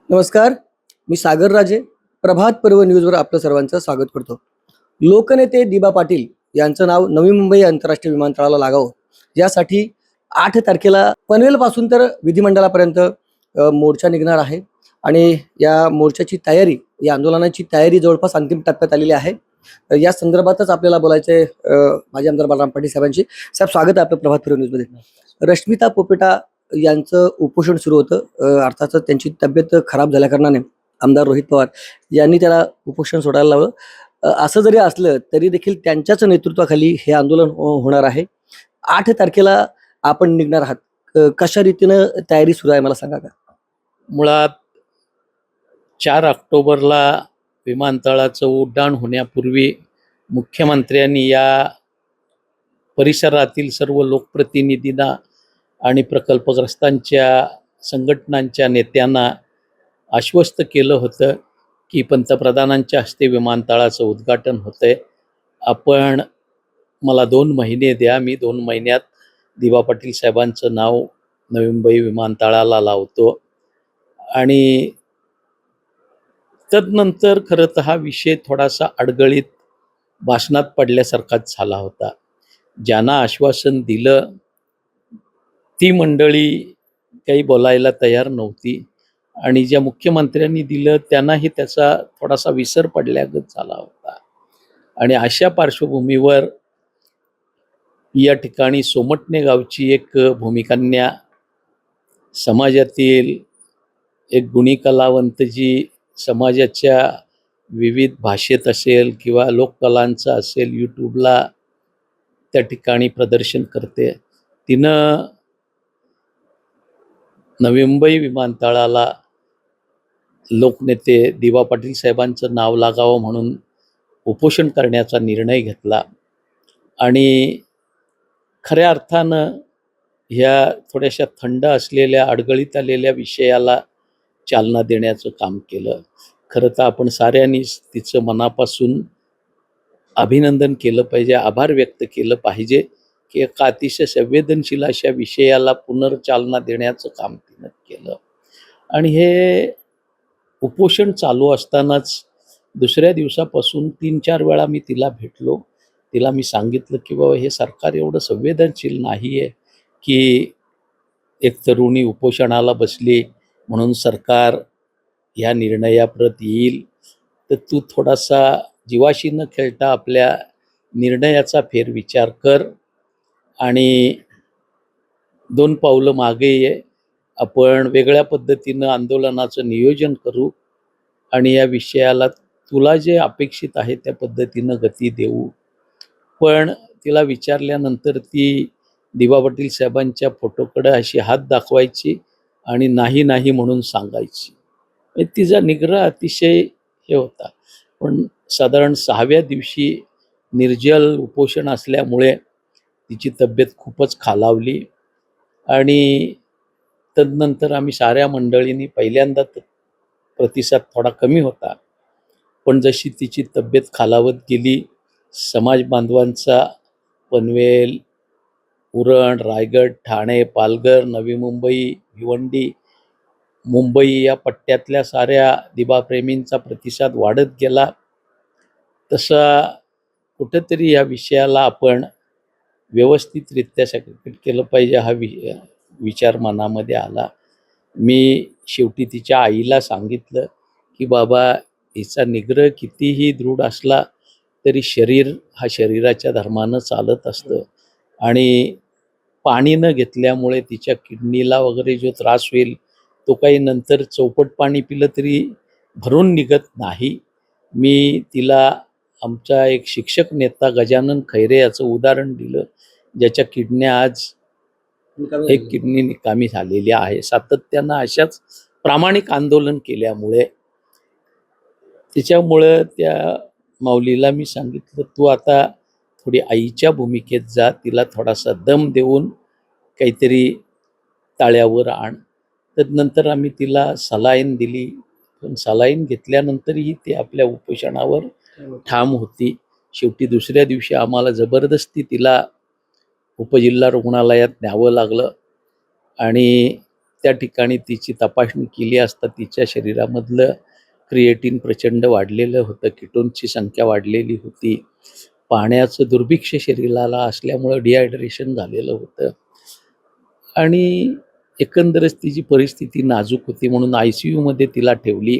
नमस्कार. मी सागर राजे. प्रभात पर्व न्यूजवर आपलं सर्वांचं स्वागत करतो. लोकनेते दिबा पाटील यांचं नाव नवी मुंबई आंतरराष्ट्रीय विमानतळाला लागावं यासाठी 8 तारखेला पनवेलपासून तर विधिमंडळापर्यंत मोर्चा निघणार आहे आणि या मोर्चाची तयारी, या आंदोलनाची तयारी जवळपास अंतिम टप्प्यात आलेली आहे. या संदर्भातच आपल्याला बोलायचं आहे माजी आमदार बाळराम पाटील साहेबांशी. साहेब, स्वागत आहे आपलं प्रभात पर्व न्यूजमध्ये. रश्मिता पोपेटा यांचं उपोषण सुरू होतं. अर्थातच त्यांची तब्येत खराब झाल्याकारणाने आमदार रोहित पवार यांनी त्याला उपोषण सोडायला लावलं. असं जरी असलं तरी देखील त्यांच्याच नेतृत्वाखाली हे आंदोलन होणार आहे. 8 तारखेला आपण निघणार आहात. कशा रीतीनं तयारी सुरू आहे मला सांगा का? मुळात 4 ऑक्टोबरला विमानतळाचं उड्डाण होण्यापूर्वी मुख्यमंत्र्यांनी या परिसरातील सर्व लोकप्रतिनिधींना आणि प्रकल्पग्रस्तांच्या संघटनांच्या नेत्यांना आश्वस्त केलं होतं की पंतप्रधानांच्या हस्ते विमानतळाचं उद्घाटन होतंय. आपण मला 2 महिने द्या, मी 2 महिन्यात दिबा पाटील साहेबांचं नाव नवी मुंबई विमानतळाला लावतो. आणि तदनंतर खरं तर हा विषय थोडासा अडगळीत भाषणात पडल्यासारखाच झाला होता. ज्यांना आश्वासन दिलं ती मंडळी काही बोलायला तयार नव्हती आणि ज्या मुख्यमंत्र्यांनी दिलं त्यांनाही त्याचा थोडासा विसर पडल्यागत झाला होता. आणि अशा पार्श्वभूमीवर या ठिकाणी सोमटणे गावची एक भूमिकन्या, समाजातील एक गुणी कलावंत जी समाजाच्या विविध भाषेत असेल किंवा लोककलांचं असेल, यूट्यूबला त्या ठिकाणी प्रदर्शन करते, तिनं नवी मुंबई विमानतळाला लोकनेते दिबा पाटील साहेबांचं नाव लागावं म्हणून उपोषण करण्याचा निर्णय घेतला. आणि खऱ्या अर्थानं ह्या थोड्याशा थंड असलेल्या, अडगळीत आलेल्या विषयाला चालना देण्याचं काम केलं. खरं तर आपण साऱ्यांनीच तिचं मनापासून अभिनंदन केलं पाहिजे, आभार व्यक्त केलं पाहिजे की एका अतिशय संवेदनशील अशा विषयाला पुनर्चालना देण्याचं काम तिनं केलं. आणि हे उपोषण चालू असतानाच दुसऱ्या दिवसापासून 3-4 वेळा मी तिला भेटलो. तिला मी सांगितलं की बाबा हे सरकार एवढं संवेदनशील नाही आहे की एक तरुणी उपोषणाला बसली म्हणून सरकार ह्या निर्णयाप्रत येईल. तर तू थोडासा जीवाशी न खेळता आपल्या निर्णयाचा फेरविचार कर आणि 2 पावलं मागे ये. आपण वेगळ्या पद्धतीनं आंदोलनाचं नियोजन करू आणि या विषयाला तुला जे अपेक्षित आहे त्या पद्धतीनं गती देऊ. पण तिला विचारल्यानंतर ती दिबा पाटील साहेबांच्या फोटोकडे अशी हात दाखवायची आणि नाही नाही म्हणून सांगायची. तिचा निग्रह अतिशय हे होता. पण साधारण 6व्या दिवशी निर्जल उपोषण असल्यामुळे तिची तब्येत खूपच खालावली आणि तदनंतर आम्ही साऱ्या मंडळींनी पहिल्यांदा प्रतिसाद थोडा कमी होता, पण जशी तिची तब्येत खालावत गेली, समाज बांधवांचा पनवेल, उरण, रायगड, ठाणे, पालघर, नवी मुंबई, भिवंडी, मुंबई या पट्ट्यातल्या साऱ्या दिबाप्रेमींचा प्रतिसाद वाढत गेला. तसा कुठेतरी या विषयाला आपण व्यवस्थितरित्या सेग्रिगेट केलं पाहिजे हा विचार मनामध्ये आला. मी शेवटी तिच्या आईला सांगितलं की बाबा, हिचा निग्रह कितीही दृढ असला तरी शरीर हा शरीराच्या धर्मानं चालत असतं आणि पाणी न घेतल्यामुळे तिच्या किडनीला वगैरे जो त्रास होईल तो काही नंतर चौपट पाणी पिलं तरी भरून निघत नाही. मी तिला आमचा एक शिक्षक नेता गजानन खैरे याचं उदाहरण दिलं, ज्याच्या किडन्या आज एक किडनी निकामी झालेली आहे. सातत्यानं अशाच प्रामाणिक आंदोलन केल्यामुळे. त्याच्यामुळं त्या माऊलीला मी सांगितलं, तू आता थोडी आईच्या भूमिकेत जा, तिला थोडासा दम देऊन काहीतरी ताळ्यावर आण. तदनंतर आम्ही तिला सलाईन दिली, पण सलाईन घेतल्यानंतरही ती आपल्या उपोषणावर ठाम होती. शेवटी दुसऱ्या दिवशी आम्हाला जबरदस्ती तिला उपजिल्हा रुग्णालयात न्यावं लागलं आणि त्या ठिकाणी तिची तपासणी केली असता तिच्या शरीरामधलं क्रिएटिन प्रचंड वाढलेलं होतं, कीटोनची संख्या वाढलेली होती, पाण्याचं दुर्भिक्ष्य शरीराला असल्यामुळं डिहायड्रेशन झालेलं होतं आणि एकंदरच तिची परिस्थिती नाजूक होती. म्हणून ICUमध्ये तिला ठेवली.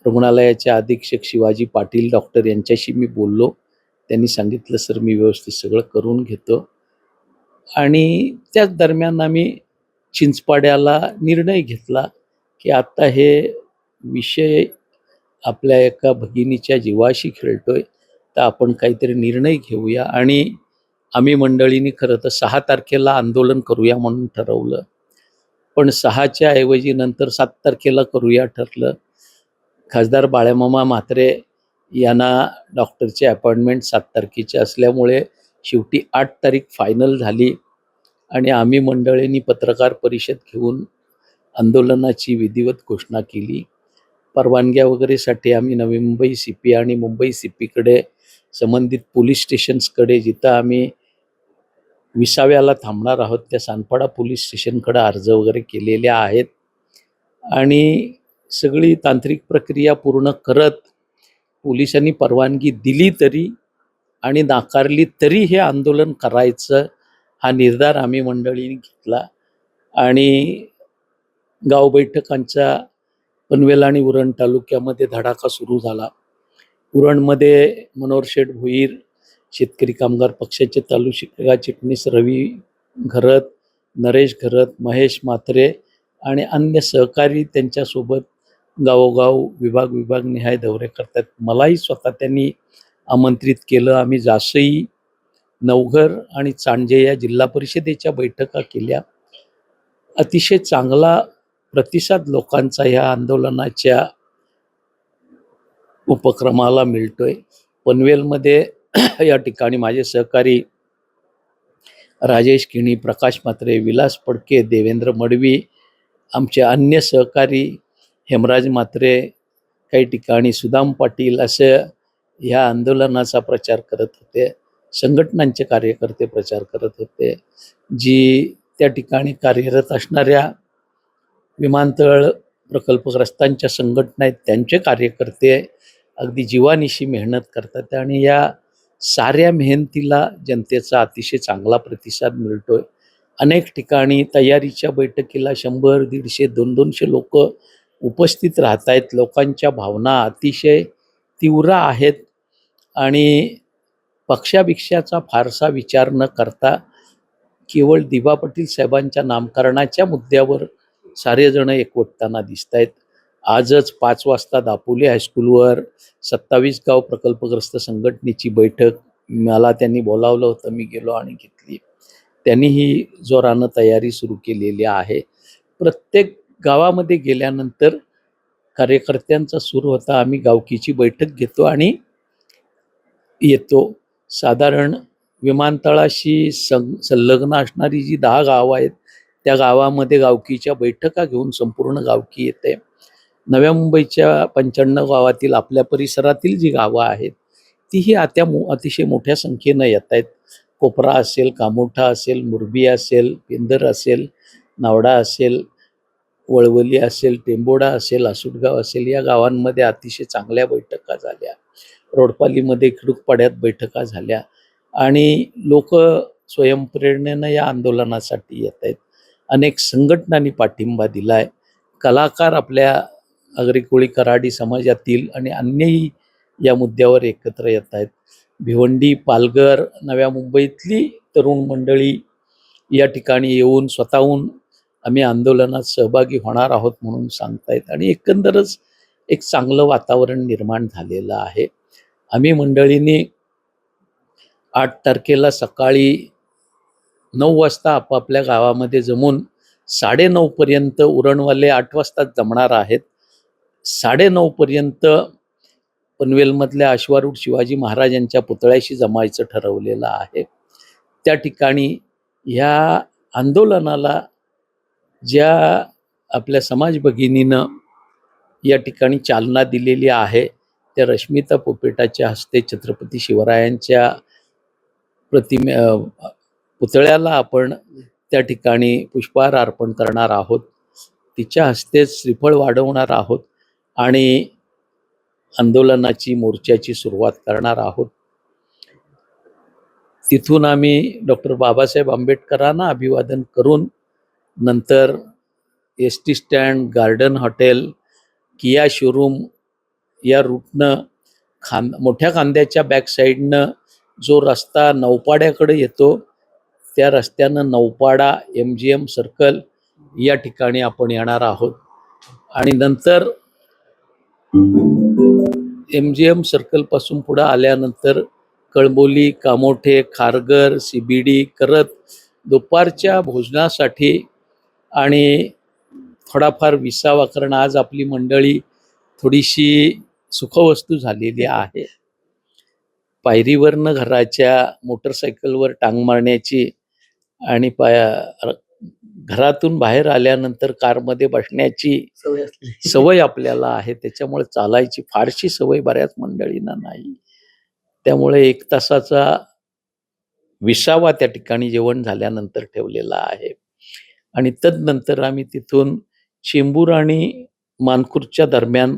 रुग्णालयाचे अधीक्षक शिवाजी पाटील डॉक्टर यांच्याशी मी बोललो. त्यांनी सांगितलं, सर मी व्यवस्थित सगळं करून घेतो. आणि त्याच दरम्यान आम्ही चिंचपाड्याला निर्णय घेतला, की आता हे विषय आपल्या एका भगिनीच्या जीवाशी खेळतोय, तर आपण काहीतरी निर्णय घेऊया. आणि आम्ही मंडळींनी खरं तर 6 तारखेला आंदोलन करूया म्हणून ठरवलं. पण 6च्या ऐवजी नंतर 7 तारखेला करूया ठरलं. खासदार बाळामामा म्हात्रे यांना डॉक्टरची अपॉइंटमेंट 7 तारखेची असल्यामुळे शेवटी 8 तारीख फायनल झाली आणि आम्ही मंडळींनी पत्रकार परिषद घेऊन आंदोलनाची विधिवत घोषणा केली. परवानग्या वगैरेसाठी आम्ही नवी मुंबई CP आणि मुंबई CPकडे संबंधित पोलीस स्टेशन्सकडे, जिथं आम्ही 20व्याला थांबणार आहोत त्या सानपाडा पोलीस स्टेशनकडे अर्ज वगैरे केलेले आहेत. आणि सगळी तांत्रिक प्रक्रिया पूर्ण करत पोलिसांनी परवानगी दिली तरी आणि नाकारली तरी हे आंदोलन करायचं, हा निर्धार आम्ही मंडळींनी घेतला. आणि गाव बैठकांचा पनवेल आणि उरण तालुक्यामध्ये धडाका सुरू झाला. उरणमध्ये मनोहर शेठ भोईर, शेतकरी कामगार पक्षाचे तालुका चिटणीस रवी घरत, नरेश घरत, महेश म्हात्रे आणि अन्य सहकारी त्यांच्यासोबत गावोगाव विभागनिहाय दौरे करतात. मलाही स्वतः त्यांनी आमंत्रित केलं. आम्ही जासई, नवघर आणि चांजे या जिल्हा परिषदेच्या बैठका केल्या. अतिशय चांगला प्रतिसाद लोकांचा ह्या आंदोलनाच्या उपक्रमाला मिळतोय. पनवेलमध्ये या ठिकाणी माझे सहकारी राजेश किणी, प्रकाश म्हात्रे, विलास पडके, देवेंद्र मडवी, आमचे अन्य सहकारी हेमराज म्हात्रे, काही ठिकाणी सुदाम पाटील, असं ह्या आंदोलनाचा प्रचार करत होते. संघटनांचे कार्यकर्ते प्रचार करत होते. जी त्या ठिकाणी कार्यरत असणाऱ्या विमानतळ प्रकल्पग्रस्तांच्या संघटना आहेत त्यांचे कार्यकर्ते अगदी जीवानिशी मेहनत करतात आणि या साऱ्या मेहनतीला जनतेचा अतिशय चांगला प्रतिसाद मिळतोय. अनेक ठिकाणी तयारीच्या बैठकीला 100, 150, 200 लोक उपस्थित राहत आहेत. लोकांच्या भावना अतिशय तीव्र आहेत आणि पक्षाभिक्षाचा फारसा विचार न करता केवळ दिबा पाटील साहेबांच्या नामकरणाच्या मुद्द्यावर सारेजण एकवटताना दिसत आहेत. आजच 5 वाजता दापोली हायस्कूलवर 27 गाव प्रकल्पग्रस्त संघटनेची बैठक मला त्यांनी बोलावलं होतं. मी गेलो आणि घेतली. त्यांनीही जोरानं तयारी सुरू केलेली आहे. प्रत्येक गावामध्ये गेल्यानंतर कार्यकर्त्यांचा सूर होता, आम्ही गावकीची बैठक घेतो आणि येतो. साधारण विमानतळाशी संलग्न असणारी जी 10 गावं आहेत त्या गावामध्ये गावकीच्या बैठका घेऊन संपूर्ण गावकी येते. नव्या मुंबईच्या 95 गावातील आपल्या परिसरातील जी गावं आहेत तीही अतिशय मोठ्या संख्येनं येत आहेत. कोपरा असेल, कामोठा असेल, मुरबी असेल, पिंदर असेल, नावडा असेल, वळवली असेल, टेंबोडा असेल, आसुटगाव असेल, या गावांमध्ये अतिशय चांगल्या बैठका झाल्या. रोडपालीमध्ये खिडूकपाड्यात बैठका झाल्या आणि लोक स्वयंप्रेरणेनं या आंदोलनासाठी येत आहेत. अनेक संघटनांनी पाठिंबा दिला आहे. कलाकार आपल्या आगरी कोळी कराडी समाजातील आणि अन्यही या मुद्द्यावर एकत्र येत आहेत. भिवंडी, पालघर, नव्या मुंबईतली तरुण मंडळी या ठिकाणी येऊन स्वतःहून आम्ही आंदोलनात सहभागी होणार आहोत म्हणून सांगतायत आणि एकंदरच एक चांगलं वातावरण निर्माण झालेलं आहे. आम्ही मंडळींनी 8 तारखेला सकाळी 9 वाजता आपापल्या गावामध्ये जमून 9:30 पर्यंत, उरणवाले 8 वाजता जमणार आहेत, 9:30 पर्यंत पनवेलमधल्या अश्वारूढ शिवाजी महाराजांच्या पुतळ्याशी जमायचं ठरवलेलं आहे. त्या ठिकाणी ह्या आंदोलनाला ज्या आपल्या समाज भगिनीनं या ठिकाणी चालना दिलेली आहे त्या रश्मिता पोपेटाच्या हस्ते छत्रपती शिवरायांच्या पुतळ्याला आपण त्या ठिकाणी पुष्पहार अर्पण करणार आहोत. तिच्या हस्तेच श्रीफळ वाढवणार आहोत आणि आंदोलनाची मोर्चाची सुरुवात करणार आहोत. तिथून आम्ही डॉक्टर बाबासाहेब आंबेडकरांना अभिवादन करून नंतर S T stand, garden hotel, Kia showroom या रूटनं मोठ्या कांद्याच्या बॅकसाईडनं जो रस्ता नौपाड्याकडे येतो त्या रस्त्यानं नौपाडा, MGM सर्कल या ठिकाणी आपण येणार आहोत. आणि नंतर MGM सर्कलपासून पुढं आल्यानंतर कळंबोली, कामोठे, खारघर, CBD करत दुपारच्या भोजनासाठी आणि थोडाफार विसावा, कारण आज आपली मंडळी थोडीशी सुखवस्तू झालेली आहे. पायरीवरनं घराच्या मोटरसायकलवर टांग मारण्याची आणि घरातून बाहेर आल्यानंतर कारमध्ये बसण्याची सवय असलेली. सवय आपल्याला आहे. त्याच्यामुळे चालायची फारशी सवय बऱ्याच मंडळींना नाही. त्यामुळे 1 तासाचा विसावा त्या ठिकाणी जेवण झाल्यानंतर ठेवलेला आहे. आणि तदनंतर आम्ही तिथून चेंबूर आणि मानखुर्दच्या दरम्यान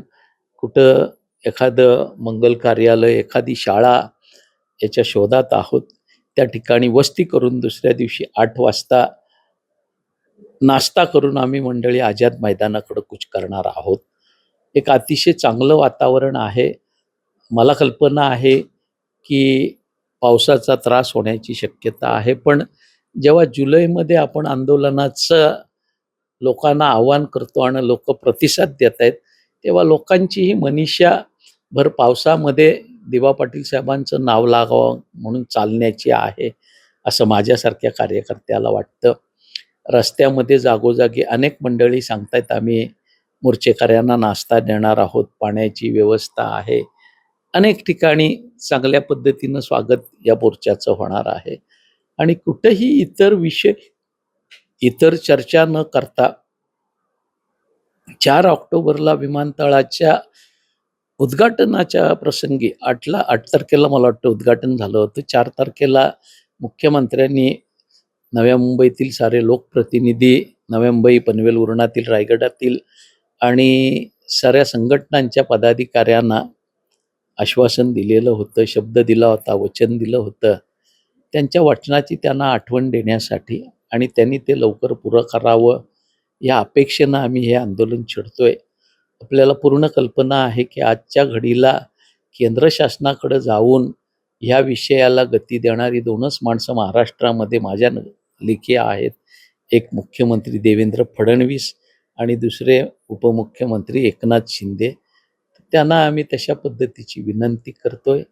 कुठं एखादं मंगल कार्यालय, एखादी शाळा याच्या शोधात आहोत. त्या ठिकाणी वस्ती करून दुसऱ्या दिवशी 8 वाजता नाश्ता करून आम्ही मंडळी आझाद मैदानाकडे कूच करणार आहोत. एक अतिशय चांगलं वातावरण आहे. मला कल्पना आहे की पावसाचा त्रास होण्याची शक्यता आहे, पण जेव्हा जुलैमध्ये आपण आंदोलनाचं लोकांना आव्हान करतो आणि लोक प्रतिसाद देत आहेत, तेव्हा लोकांची ही मनीषा भर पावसामध्ये दिबा पाटील साहेबांचं नाव लागावं म्हणून चालण्याची आहे असं माझ्यासारख्या कार्यकर्त्याला वाटतं. रस्त्यामध्ये जागोजागी अनेक मंडळी सांगतायत आम्ही मोर्चेकऱ्यांना नाश्ता देणार आहोत, पाण्याची व्यवस्था आहे. अनेक ठिकाणी चांगल्या पद्धतीनं स्वागत या मोर्चाचं होणार आहे. आणि कुठंही इतर चर्चा न करता 4 ऑक्टोबरला विमानतळाच्या उद्घाटनाच्या प्रसंगी 8 तारखेला मला वाटतं उद्घाटन झालं होतं. 4 तारखेला मुख्यमंत्र्यांनी नव्या मुंबईतील सारे लोकप्रतिनिधी, नव्या मुंबई, पनवेल, उरणातील, रायगडातील आणि साऱ्या संघटनांच्या पदाधिकाऱ्यांना आश्वासन दिलेलं होतं, शब्द दिला होता, वचन दिलं होतं. त्यांच्या वचनाची त्यांना आठवण देण्यासाठी आणि त्यांनी ते लवकर पुरं करावं या अपेक्षेनं आम्ही हे आंदोलन छेडतोय. आपल्याला पूर्ण कल्पना आहे की आजच्या घडीला केंद्र शासनाकडे जाऊन ह्या विषयाला गती देणारी 2च माणसं महाराष्ट्रामध्ये माझ्या लेखी आहेत. एक मुख्यमंत्री देवेंद्र फडणवीस आणि दुसरे उपमुख्यमंत्री एकनाथ शिंदे. त्यांना आम्ही तशा पद्धतीची विनंती करतोय.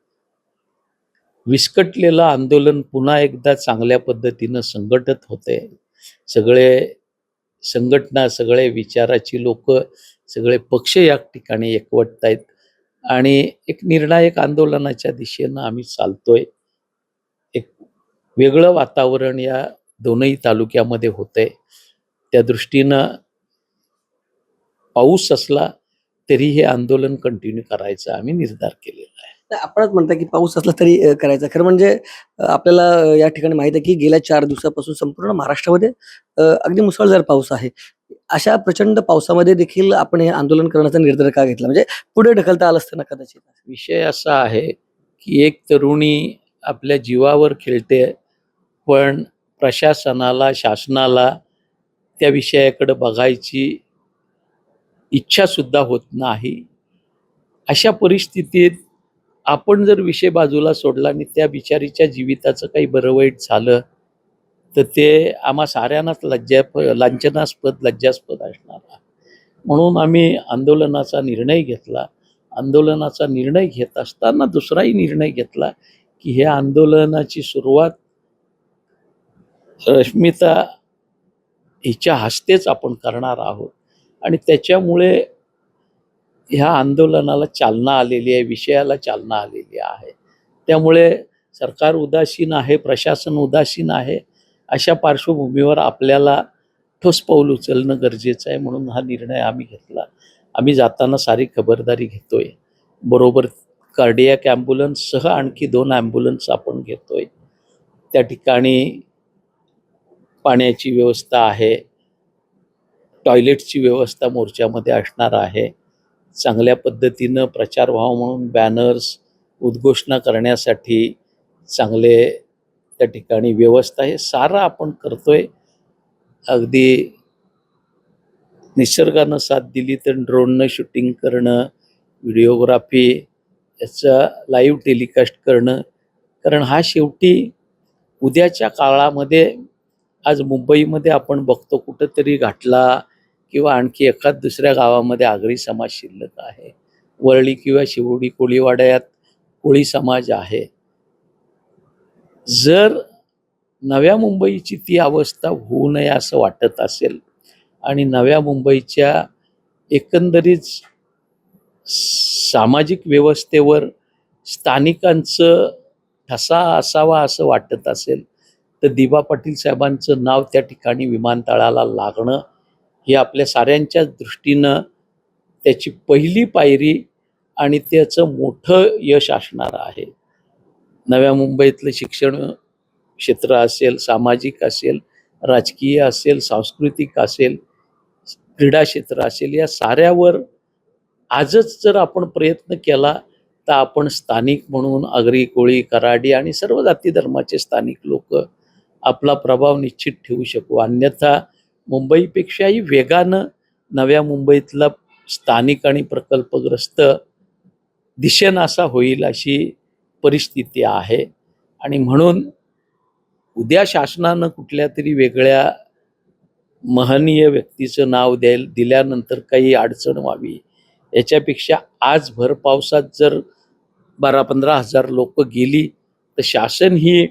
विस्कटलेलं आंदोलन पुन्हा एकदा चांगल्या पद्धतीनं संघटित होते. सगळे संघटना, सगळे विचाराची लोक, सगळे पक्ष या ठिकाणी एकवटत आहेत आणि एक निर्णायक आंदोलनाच्या दिशेनं आम्ही चालतोय. एक वेगळं वातावरण या दोनही तालुक्यामध्ये होतंय. त्या दृष्टीनं पाऊस असला तरी हे आंदोलन कंटिन्यू करायचा आम्ही निर्धार केलेला आहे. तर आपणच म्हणता की पाऊस असला तरी करायचा. खरं म्हणजे आपल्याला या ठिकाणी माहिती आहे की गेल्या 4 दिवसापासून संपूर्ण महाराष्ट्रामध्ये अगदी मुसळधार पाऊस आहे. अशा प्रचंड पावसामध्ये देखील आपण हे आंदोलन करण्याचा निर्धार का घेतला? म्हणजे पुढे ढकलता आलं असतं ना कदाचित. विषय असा आहे की एक तरुणी आपल्या जीवावर खेळते, पण प्रशासनाला, शासनाला त्या विषयाकडे बघायची इच्छासुद्धा होत नाही. अशा परिस्थितीत आपण जर विषय बाजूला सोडला आणि त्या बिचारीच्या जीविताचं काही बरं वाईट झालं तर ते आम्हा साऱ्यांनाच लांछनास्पद, लज्जास्पद असणार आहे. म्हणून आम्ही आंदोलनाचा निर्णय घेतला. आंदोलनाचा निर्णय घेत असताना दुसराही निर्णय घेतला की हे आंदोलनाची सुरुवात रश्मिता हिच्या हस्तेच आपण करणार आहोत आणि त्याच्यामुळे ह्या आंदोलनाला चालना आलेली आहे, विषयाला चालना आलेली आहे. त्यामुळे सरकार उदासीन आहे, प्रशासन उदासीन आहे. अशा पार्श्वभूमीवर आपल्याला ठोस पाऊल उचलणं गरजेचं आहे. म्हणून हा निर्णय आम्ही घेतला. आम्ही जाताना सारी खबरदारी घेतोय. बरोबर कार्डियक ॲम्ब्युलन्ससह आणखी 2 ॲम्ब्युलन्स आपण घेतोय. त्या ठिकाणी पाण्याची व्यवस्था आहे, टॉयलेटची व्यवस्था मोर्चामध्ये असणार आहे. चांगल्या पद्धतीनं प्रचार व्हावा म्हणून बॅनर्स, उद्घोषणा करण्यासाठी चांगले त्या ठिकाणी व्यवस्था हे सारं आपण करतोय. अगदी निसर्गानं साथ दिली तर ड्रोननं शूटिंग करणं, व्हिडिओग्राफी याचा लाईव्ह टेलिकास्ट करणं. कारण हा शेवटी उद्याच्या काळामध्ये आज मुंबईमध्ये आपण बघतो कुठंतरी घाटला किंवा आणखी एखाद दुसऱ्या गावामध्ये आगरी समाज शिल्लक आहे. वरळी किंवा शिवडी कोळीवाड्यात कोळी समाज आहे. जर नव्या मुंबईची ती अवस्था होऊ नये असं वाटत असेल आणि नव्या मुंबईच्या एकंदरीत सामाजिक व्यवस्थेवर स्थानिकांचं ठसा असावा असं वाटत असेल तर दिबा पाटील साहेबांचं नाव त्या ठिकाणी विमानतळाला लागणं ही आपल्या साऱ्यांच्याच दृष्टीनं त्याची पहिली पायरी आणि त्याचं मोठं यश असणार आहे. नव्या मुंबईतलं शिक्षण क्षेत्र असेल, सामाजिक असेल, राजकीय असेल, सांस्कृतिक असेल, क्रीडा क्षेत्र असेल, या साऱ्यावर आजच जर आपण प्रयत्न केला तर आपण स्थानिक म्हणून आगरी, कोळी, कराडी आणि सर्व जाती धर्माचे स्थानिक लोक आपला प्रभाव निश्चित ठेवू शकू. अन्यथा मुंबईपेक्षाही वेगानं नव्या मुंबईतला स्थानिक आणि प्रकल्पग्रस्त दिशेनासा होईल अशी परिस्थिती आहे. आणि म्हणून उद्या शासनानं कुठल्या तरी वेगळ्या महनीय व्यक्तीचं नाव दिल्यानंतर काही अडचण व्हावी याच्यापेक्षा आज भर पावसात जर 12-15 हजार लोक गेली तर शासन ही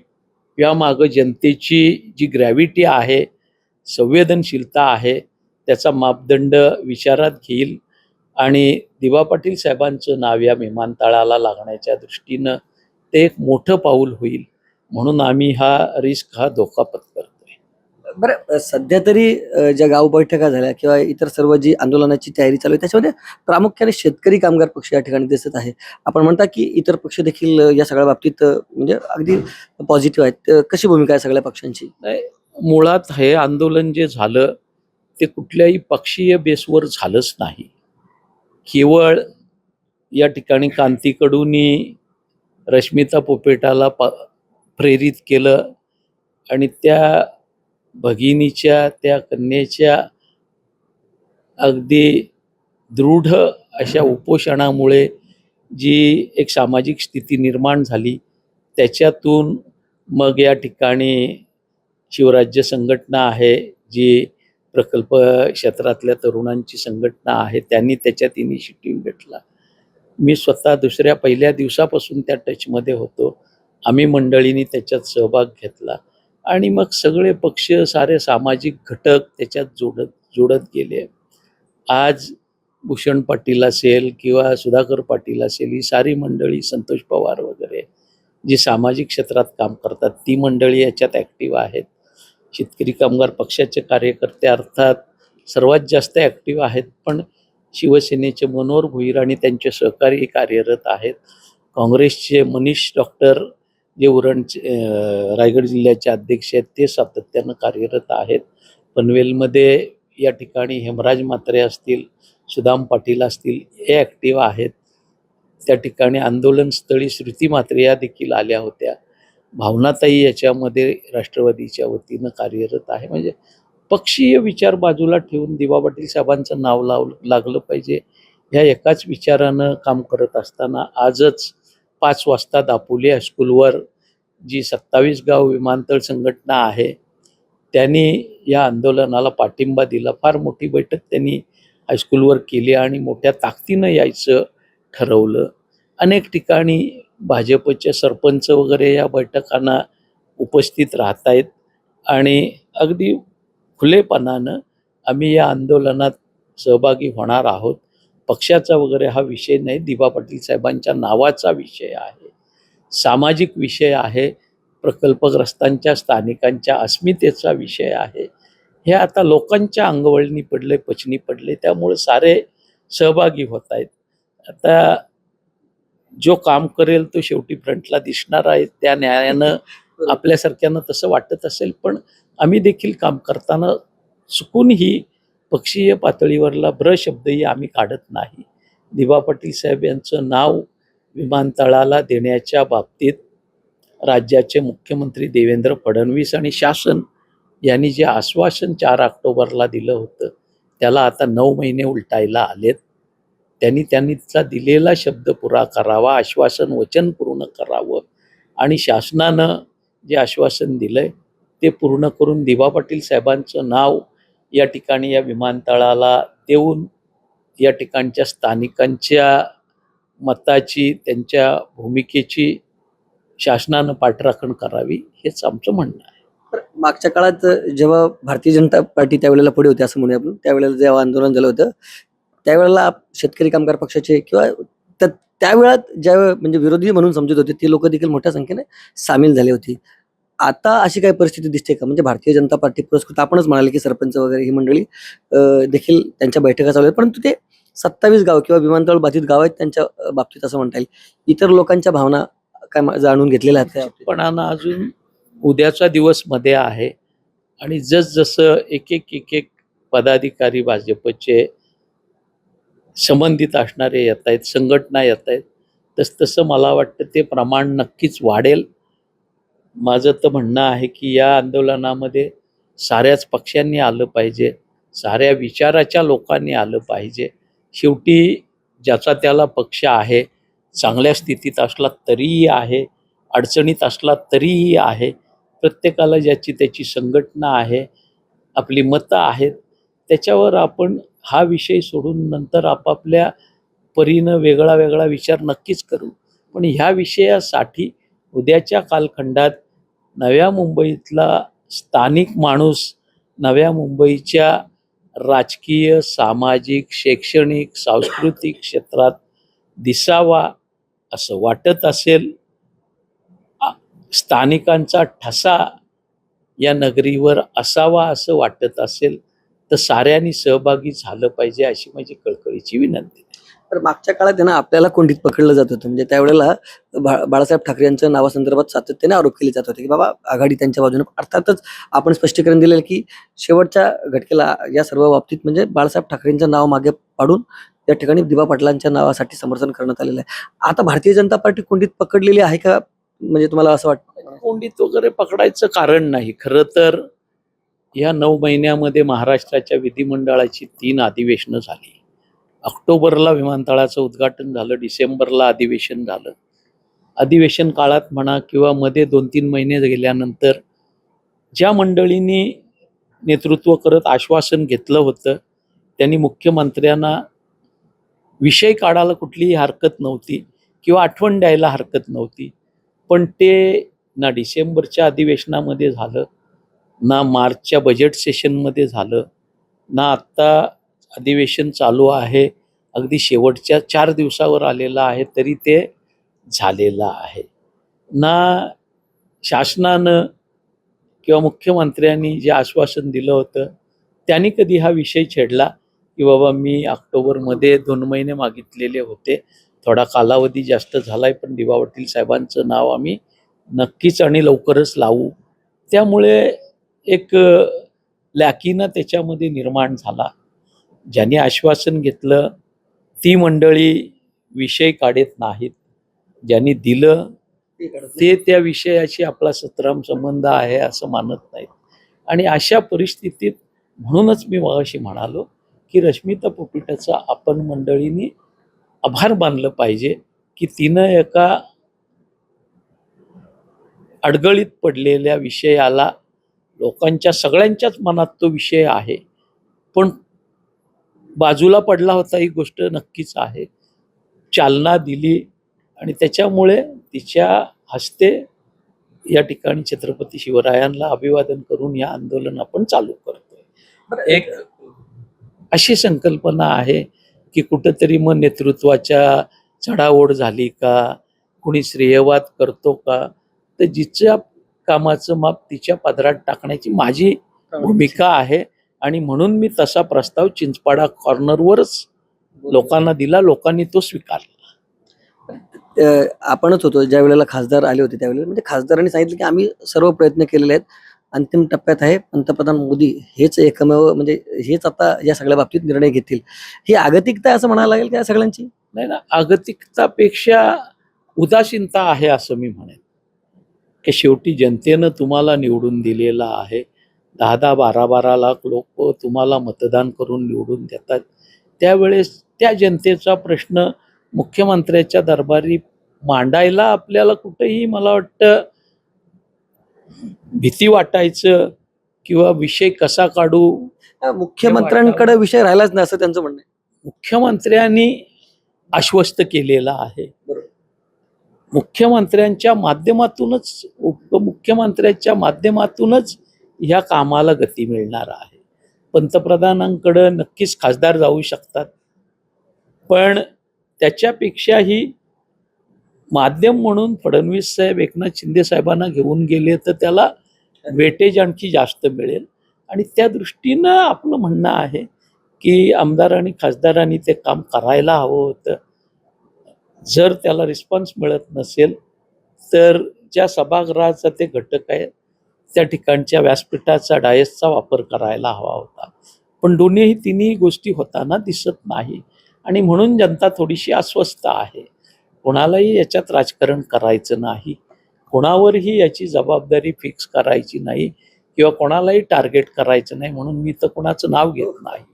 यामागं जनतेची जी ग्रॅव्हिटी आहे, संवेदनशीलता आहे, त्याचा मापदंड विचारात घेईल आणि दिबा पाटील साहेबांचं नाव या विमानतळाला लागण्याच्या दृष्टीनं ते एक मोठं पाऊल होईल. म्हणून आम्ही हा धोका पत्करतोय. बरं, सध्या तरी ज्या गाव बैठका झाल्या किंवा इतर सर्व जी आंदोलनाची तयारी चालू आहे त्याच्यामध्ये प्रामुख्याने शेतकरी कामगार पक्ष या ठिकाणी दिसत आहे. आपण म्हणता की इतर पक्ष देखील या सगळ्या बाबतीत म्हणजे अगदी पॉझिटिव्ह आहेत. कशी भूमिका आहे सगळ्या पक्षांची? नाही, मुळात हे आंदोलन जे झालं ते कुठल्याही पक्षीय बेसवर झालंच नाही. केवळ या ठिकाणी कांतीकडूंनी रश्मिता पोपेटाला प्रेरित केलं आणि त्या भगिनीच्या, त्या कन्येच्या अगदी दृढ अशा उपोषणामुळे जी एक सामाजिक स्थिती निर्माण झाली त्याच्यातून मग या ठिकाणी शिवराज्य संघटना आहे, जी प्रकल्प क्षेत्रातल्या तरुणांची संघटना आहे, त्यांनी त्याच्यात इनिशिएटिव्ह घेतला. मी स्वतः पहिल्या दिवसापासून त्या टचमध्ये होतो. आम्ही मंडळींनी त्याच्यात सहभाग घेतला आणि मग सगळे पक्ष, सारे सामाजिक घटक त्याच्यात जोडत गेले. आज भूषण पाटील असेल किंवा सुधाकर पाटील असेल, ही सारी मंडळी, संतोष पवार वगैरे जी सामाजिक क्षेत्रात काम करतात ती मंडळी याच्यात ॲक्टिव्ह आहेत. शेतकरी कामगार पक्षाचे कार्यकर्ते अर्थात सर्वात जास्त ॲक्टिव्ह आहेत, पण शिवसेनेचे मनोहर भोईर आणि त्यांचे सहकारी कार्यरत आहेत. काँग्रेसचे मनीष डॉक्टर जे उरणचे रायगड जिल्ह्याचे अध्यक्ष आहेत ते सातत्यानं कार्यरत आहेत. पनवेलमध्ये या ठिकाणी हेमराज म्हात्रे असतील, सुदाम पाटील असतील, हे ॲक्टिव्ह आहेत. त्या ठिकाणी आंदोलनस्थळी श्रुती म्हात्रे या देखील आल्या होत्या. भावनाताई याच्यामध्ये राष्ट्रवादीच्या वतीनं कार्यरत आहे. म्हणजे पक्षीय विचार बाजूला ठेवून दिबा पाटील साहेबांचं नाव लागलं पाहिजे ह्या एकाच विचारानं काम करत असताना आजच 5 वाजता दापोली हायस्कूलवर जी 27 गाव विमानतळ संघटना आहे त्यांनी या आंदोलनाला पाठिंबा दिला. फार मोठी बैठक त्यांनी हायस्कूलवर केली आणि मोठ्या ताकदीनं यायचं ठरवलं. अनेक ठिकाणी भाजपचे सरपंच वगैरे या बैठकांना उपस्थित राहत आहेत आणि अगदी खुलेपणानं आम्ही या आंदोलनात सहभागी होणार आहोत. पक्षाचा वगैरे हा विषय नाही, दिबा पाटील साहेबांच्या नावाचा विषय आहे, सामाजिक विषय आहे, प्रकल्पग्रस्तांच्या, स्थानिकांच्या अस्मितेचा विषय आहे. हे आता लोकांच्या अंगवळणी पडले, पचनी पडले, त्यामुळे सारे सहभागी होत आहेत. आता जो काम करेल तो शेवटी फ्रंटला दिसणार आहे. त्या न्यायानं आपल्यासारख्यांना तसं वाटत असेल, पण आम्ही देखील काम करताना चुकूनही पक्षीय पातळीवरला शब्दही आम्ही काढत नाही. दिबा पाटील साहेब यांचं नाव विमानतळाला देण्याच्या बाबतीत राज्याचे मुख्यमंत्री देवेंद्र फडणवीस आणि शासन यांनी जे आश्वासन 4 ऑक्टोबरला दिलं होतं त्याला आता 9 महिने उलटायला आलेत. त्यांचा दिलेला शब्द पुरा करावा, आश्वासन वचन पूर्ण करावं आणि शासनानं जे आश्वासन दिलंय ते पूर्ण करून दिबा पाटील साहेबांचं नाव या ठिकाणी या विमानतळाला देऊन या ठिकाणच्या स्थानिकांच्या मताची, त्यांच्या भूमिकेची शासनानं पाठराखण करावी हेच आमचं म्हणणं आहे. तर मागच्या काळात जेव्हा भारतीय जनता पार्टी त्यावेळेला पुढे होती असं म्हणूया आपण, त्यावेळेला जेव्हा आंदोलन झालं होतं त्यावेळेला शेतकरी कामगार पक्षाचे किंवा त्यावेळात ज्या म्हणजे विरोधी म्हणून समजत होते ते लोक देखील मोठ्या संख्येने सामील झाले होते. आता अशी काही परिस्थिती दिसते का? म्हणजे भारतीय जनता पार्टी पुरस्कृत आपणच म्हणाले की सरपंच वगैरे ही मंडळी देखील त्यांच्या बैठका चालू आहेत, परंतु ते 27 गाव किंवा विमानतळ बाधित गाव आहेत त्यांच्या बाबतीत असं म्हणता येईल. इतर लोकांच्या भावना काय जाणून घतलेल्या आहेत का? पण अजून उद्याचा दिवस मध्ये आहे आणि जसं एक पदाधिकारी भाजपचे संबंधित असणारे येत आहेत, संघटना येत आहेत, तसं मला वाटतं ते प्रमाण नक्कीच वाढेल. माझं तर म्हणणं आहे की या आंदोलनामध्ये साऱ्याच पक्षांनी आलं पाहिजे, साऱ्या विचाराच्या लोकांनी आलं पाहिजे. शेवटी ज्याचा त्याला पक्ष आहे, चांगल्या स्थितीत असला तरीही आहे, अडचणीत असला तरीही आहे, प्रत्येकाला ज्याची त्याची संघटना आहे, आपली मतं आहेत, त्याच्यावर आपण हा विषय सोडून नंतर आपापल्या परीनं वेगळा वेगळा विचार नक्कीच करू. पण ह्या विषयासाठी उद्याच्या कालखंडात नव्या मुंबईतला स्थानिक माणूस नव्या मुंबईच्या राजकीय, सामाजिक, शैक्षणिक, सांस्कृतिक क्षेत्रात दिसावा असं वाटत असेल, स्थानिकांचा ठसा या नगरीवर असावा असं वाटत असेल तर साऱ्यांनी सहभागी झालं पाहिजे अशी माझी कळकळीची विनंती. तर मागच्या काळात आहे ना आपल्याला कोंडीत पकडलं जात होतं. म्हणजे त्यावेळेला बाळासाहेब ठाकरे यांच्या नावासंदर्भात सातत्याने आरोप केले जात होते की बाबा आघाडी त्यांच्या बाजूने. अर्थातच आपण स्पष्टीकरण दिलेलं की शेवटच्या घटकेला या सर्व बाबतीत म्हणजे बाळासाहेब ठाकरेंचं नाव मागे पाडून या ठिकाणी दिबा पाटलांच्या नावासाठी समर्थन करण्यात आलेलं आहे. आता भारतीय जनता पार्टी कोंडीत पकडलेली आहे का? म्हणजे तुम्हाला असं वाटतं? कोंडीत वगैरे पकडायचं कारण नाही. खरं तर या 9 महिन्यामध्ये महाराष्ट्राच्या विधिमंडळाची 3 अधिवेशनं झाली. ऑक्टोबरला विमानतळाचं उद्घाटन झालं, डिसेंबरला अधिवेशन झालं. अधिवेशन काळात म्हणा किंवा मध्ये 2-3 महिने गेल्यानंतर ज्या मंडळींनी नेतृत्व करत आश्वासन घेतलं होतं त्यांनी मुख्यमंत्र्यांना विषय काढायला कुठलीही हरकत नव्हती किंवा आठवण द्यायला हरकत नव्हती. पण ते ना डिसेंबरच्या अधिवेशनामध्ये झालं, ना मार्चच्या बजेट सेशनमध्ये झालं, ना आत्ता अधिवेशन चालू आहे, अगदी शेवटच्या 4 दिवसावर आलेलं आहे तरी ते झालेलं आहे. ना शासनानं किंवा मुख्यमंत्र्यांनी जे आश्वासन दिलं होतं त्यांनी कधी हा विषय छेडला की बाबा मी ऑक्टोबरमध्ये 2 महिने मागितलेले होते, थोडा कालावधी जास्त झालाय, पण दिबा पाटील साहेबांचं नाव आम्ही नक्कीच आणि लवकरच लावू. त्यामुळे एक लॅकीना त्याच्यामध्ये निर्माण झाला. ज्यांनी आश्वासन घेतलं ती मंडळी विषय काढत नाहीत, ज्यांनी दिलं ते त्या विषयाशी आपला सत्रम संबंध आहे असं मानत नाहीत. आणि अशा परिस्थितीत म्हणूनच मी मगाशी म्हणालो की रश्मिता पोपिटाचा आपण मंडळींनी आभार मानलं पाहिजे की तिनं एका अडगळीत पडलेल्या विषयाला, लोकांच्या सगळ्यांच्याच मनात तो विषय आहे पण बाजूला पडला होता ही गोष्ट नक्कीच आहे, चालना दिली आणि त्याच्यामुळे तिच्या हस्ते या ठिकाणी छत्रपती शिवरायांना अभिवादन करून या आंदोलन आपण चालू करतोय. एक अशी संकल्पना आहे की कुठंतरी मग नेतृत्वाच्या चढाओढ झाली का, कुणी श्रेयवाद करतो का, तर जिच्या कामाचं माप तिच्या पदरात टाकण्याची माझी भूमिका आहे आणि म्हणून मी तसा प्रस्ताव चिंचपाडा कॉर्नरवरच लोकांना दिला, लोकांनी तो स्वीकारला. आपणच होतो ज्या वेळेला खासदार आले होते त्यावेळेला म्हणजे खासदारांनी सांगितलं की आम्ही सर्व प्रयत्न केलेले आहेत अंतिम टप्प्यात आहे. पंतप्रधान मोदी हेच एकमेव म्हणजे हेच आता या सगळ्या बाबतीत निर्णय घेतील. ही आगतिकता आहे असं म्हणायला लागेल का या सगळ्यांची? नाही ना, आगतिकतापेक्षा उदासीनता आहे असं मी म्हणेन, की शेवटी जनतेनं तुम्हाला निवडून दिलेला आहे. 10-10, 12-12 लाख लोक तुम्हाला मतदान करून निवडून देतात. त्यावेळेस त्या जनतेचा प्रश्न मुख्यमंत्र्याच्या दरबारी मांडायला आपल्याला कुठेही मला वाटतं भीती वाटायचं किंवा विषय कसा काढू. मुख्यमंत्र्यांकडे विषय राहिलाच नाही असं त्यांचं म्हणणं आहे. मुख्यमंत्र्यांनी आश्वस्त केलेलं आहे. बरोबर. मुख्यमंत्र्यांच्या माध्यमातूनच, उपमुख्यमंत्र्यांच्या माध्यमातूनच ह्या कामाला गती मिळणार आहे. पंतप्रधानांकडे नक्कीच खासदार जाऊ शकतात, पण त्याच्यापेक्षाही माध्यम म्हणून फडणवीस साहेब एकनाथ शिंदे साहेबांना घेऊन गेले तर त्याला वेटेज आणखी जास्त मिळेल. आणि त्या दृष्टीनं आपलं म्हणणं आहे की आमदार आणि खासदारांनी ते काम करायला हवं होतं. जर त्याला रिस्पॉन्स मिळत नसेल तर ज्या सभागृहाचा ते घटक आहे त्या ठिकाणच्या व्यासपीठाचा डायसचा वापर करायला हवा होता. पण दोन्हीही तिन्ही गोष्टी होताना दिसत नाही आणि म्हणून जनता थोडीशी अस्वस्थ आहे. कोणालाही याच्यात राजकारण करायचं नाही, कोणावरही याची जबाबदारी फिक्स करायची नाही किंवा कोणालाही टार्गेट करायचं नाही म्हणून मी तर कोणाचं नाव घेत नाही.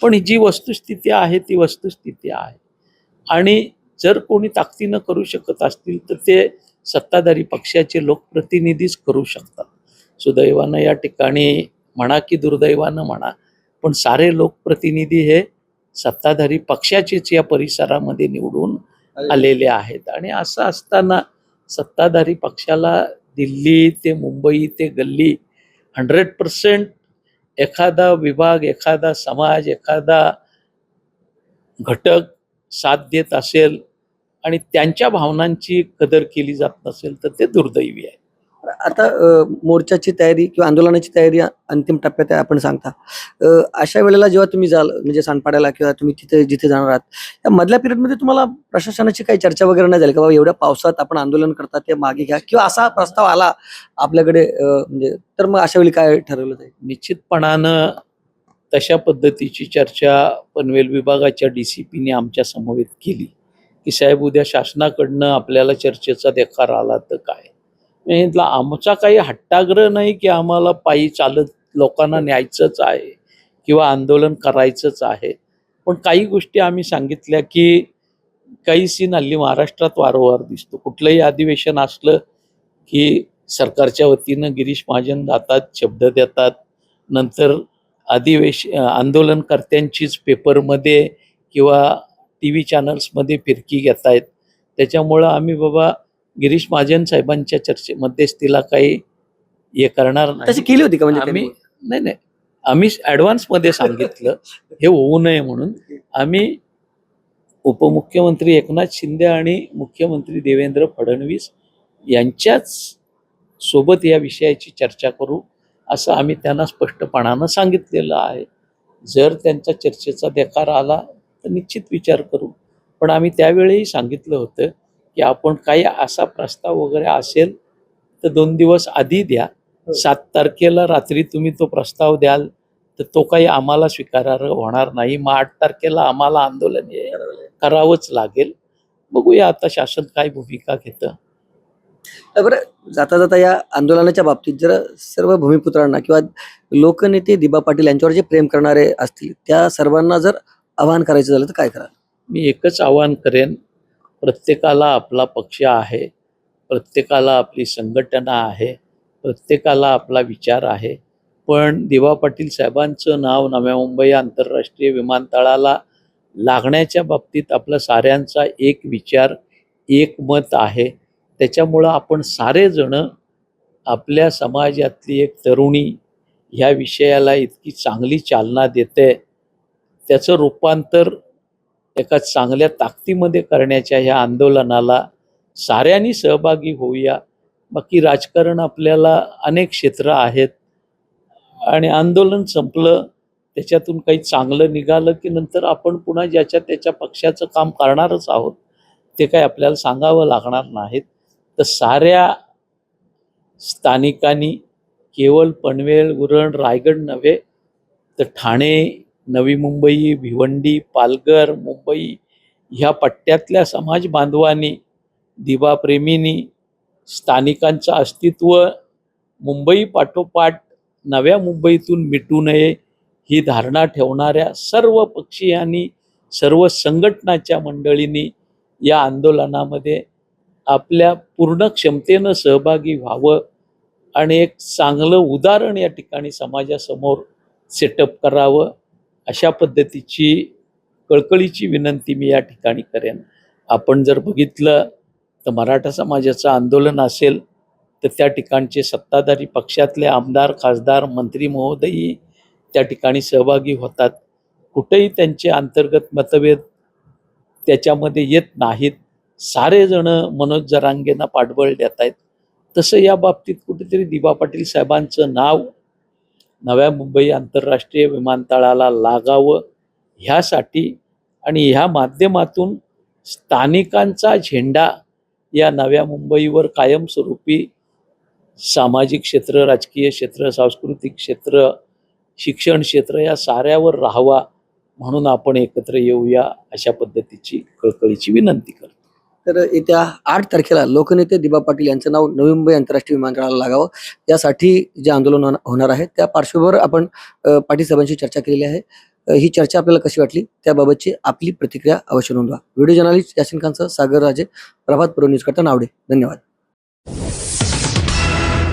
पण जी वस्तुस्थिती आहे ती वस्तुस्थिती आहे. आणि जर कोणी ताकदीनं करू शकत असतील तर ते सत्ताधारी पक्षाचे लोकप्रतिनिधीच करू शकतात. सुदैवानं या ठिकाणी म्हणा की दुर्दैवानं म्हणा, पण सारे लोकप्रतिनिधी हे सत्ताधारी पक्षाचेच या परिसरामध्ये निवडून आलेले आहेत. आणि असं असताना सत्ताधारी पक्षाला दिल्ली ते मुंबई ते गल्ली 100% एखादा विभाग, एखादा समाज, एखादा घटक साथ देत असेल आणि त्यांच्या भावनांची कदर केली जात नसेल तर ते दुर्दैवी आहे. आता मोर्चाची तयारी किंवा आंदोलनाची तयारी अंतिम टप्प्यात आहे आपण सांगता. अशा वेळेला जेव्हा तुम्ही जाल म्हणजे सांडपाड्याला किंवा तुम्ही तिथे जिथे जाणार आहात, त्या मधल्या पिरियडमध्ये तुम्हाला प्रशासनाची काही चर्चा वगैरे नाही झाली का? बाबा एवढ्या पावसात आपण आंदोलन करता ते मागे घ्या किंवा असा प्रस्ताव आला आपल्याकडे म्हणजे तर मग अशा वेळी काय ठरवलं जाईल? निश्चितपणानं तशा पद्धतीची चर्चा पनवेल विभागाच्या DCPने आमच्या समवेत केली की साहेब उद्या शासनाकडनं आपल्याला चर्चेचा देकार आला तर काय. मी म्हटलं आमचा काही हट्टाग्रह नाही की आम्हाला पायी चालत लोकांना न्यायचंच आहे किंवा आंदोलन करायचंच आहे. पण काही गोष्टी आम्ही सांगितल्या की काही सीन हल्ली महाराष्ट्रात वारंवार दिसतो. कुठलंही अधिवेशन असलं की सरकारच्या वतीनं गिरीश महाजन जातात, शब्द देतात, नंतर आंदोलनकर्त्यांचीच पेपरमध्ये किंवा TV चॅनल्समध्ये फिरकी घेत आहेत. त्याच्यामुळं आम्ही बाबा गिरीश महाजन साहेबांच्या चर्चेमध्येच तिला काही हे करणार तशी नाही. केली होती का म्हणजे आम्ही त्यांनी? नाही आम्ही ॲडव्हान्समध्ये सांगितलं हे होऊ नये म्हणून. आम्ही उपमुख्यमंत्री एकनाथ शिंदे आणि मुख्यमंत्री देवेंद्र फडणवीस यांच्याच सोबत या विषयाची चर्चा करू असं आम्ही त्यांना स्पष्टपणानं सांगितलेलं आहे. जर त्यांचा चर्चेचा देकार आला तर निश्चित विचार करू. पण आम्ही त्यावेळेही सांगितलं होतं की आपण काही असा प्रस्ताव वगैरे असेल तर 2 दिवस आधी द्या. 7 तारखेला रात्री तुम्ही तो प्रस्ताव द्याल तर तो काही आम्हाला स्वीकारार्ह होणार नाही. मग 8 तारखेला आम्हाला आंदोलन हे करावंच लागेल. बघूया आता शासन काय भूमिका घेतं. तर बरं जाता जाता या आंदोलनाच्या बाबतीत जर सर्व भूमिपुत्रांना किंवा लोकनेते दिबा पाटील यांच्यावर जे प्रेम करणारे असतील त्या सर्वांना जर आवाहन करायचं झालं तर काय कराल? मी एकच आवाहन करेन, प्रत्येकाला आपला पक्ष आहे, प्रत्येकाला आपली संघटना आहे, प्रत्येकाला आपला विचार आहे. पण दिबा पाटील साहेबांचं नाव नव्या मुंबई आंतरराष्ट्रीय विमानतळाला लागण्याच्या बाबतीत आपला साऱ्यांचा एक विचार, एक मत आहे. त्याच्यामुळं आपण सारेजणं आपल्या समाजातली एक तरुणी ह्या विषयाला इतकी चांगली चालना देते, त्याचं रूपांतर एका चांगल्या ताकदीमध्ये करण्याच्या ह्या आंदोलनाला साऱ्यांनी सहभागी होऊया. बाकी राजकारण आपल्याला अनेक क्षेत्र आहेत आणि आंदोलन संपलं त्याच्यातून काही चांगलं निघालं की नंतर आपण पुन्हा ज्याच्या त्याच्या पक्षाचं काम करणारच आहोत. ते काय आपल्याला सांगावं लागणार नाहीत. तर साऱ्या स्थानिकांनी केवळ पनवेल, उरण, रायगड नव्हे तर ठाणे, नवी मुंबई, भिवंडी, पालघर, मुंबई ह्या पट्ट्यातल्या समाज बांधवांनी, दिवाप्रेमींनी, स्थानिकांचं अस्तित्व मुंबई पाठोपाठ नव्या मुंबईतून मिटू नये ही धारणा ठेवणाऱ्या सर्व पक्षीयांनी, सर्व संघटनाच्या मंडळींनी या आंदोलनामध्ये आपल्या पूर्ण क्षमतेनं सहभागी व्हावं आणि एक चांगलं उदाहरण या ठिकाणी समाजासमोर सेटअप करावं, अशा पद्धतीची कळकळीची विनंती मी या ठिकाणी करेन. आपण जर बघितलं तर मराठा समाजाचं आंदोलन असेल तर त्या ठिकाणचे सत्ताधारी पक्षातले आमदार, खासदार, मंत्री महोदयही त्या ठिकाणी सहभागी होतात. कुठेही त्यांचे अंतर्गत मतभेद त्याच्यामध्ये येत नाहीत. सारेजण मनोज जरांगेंना पाठबळ देत आहेत. तसं या बाबतीत कुठेतरी दिबा पाटील साहेबांचं नाव नव्या मुंबई आंतरराष्ट्रीय विमानतळाला लागावं ह्यासाठी आणि ह्या माध्यमातून स्थानिकांचा झेंडा या नव्या मुंबईवर कायमस्वरूपी सामाजिक क्षेत्र, राजकीय क्षेत्र, सांस्कृतिक क्षेत्र, शिक्षण क्षेत्र या साऱ्यावर राहावा म्हणून आपण एकत्र येऊया, अशा पद्धतीची कळकळीची विनंती करतो. तर येत्या 8 तारखेला लोकनेते दिबा पाटील यांचं नाव नवी मुंबई आंतरराष्ट्रीय विमानतळाला लागावं यासाठी जे आंदोलन होणार आहे त्या पार्श्वभूमीवर आपण पाटील साहेबांशी चर्चा केलेली आहे. ही चर्चा आपल्याला कशी वाटली त्याबाबतची आपली प्रतिक्रिया अवश्य नोंदवा. व्हिडिओ जर्नलिस्ट यासिन खानसह सागर राजे, प्रभात पूर्व न्यूज करता नावडे. धन्यवाद.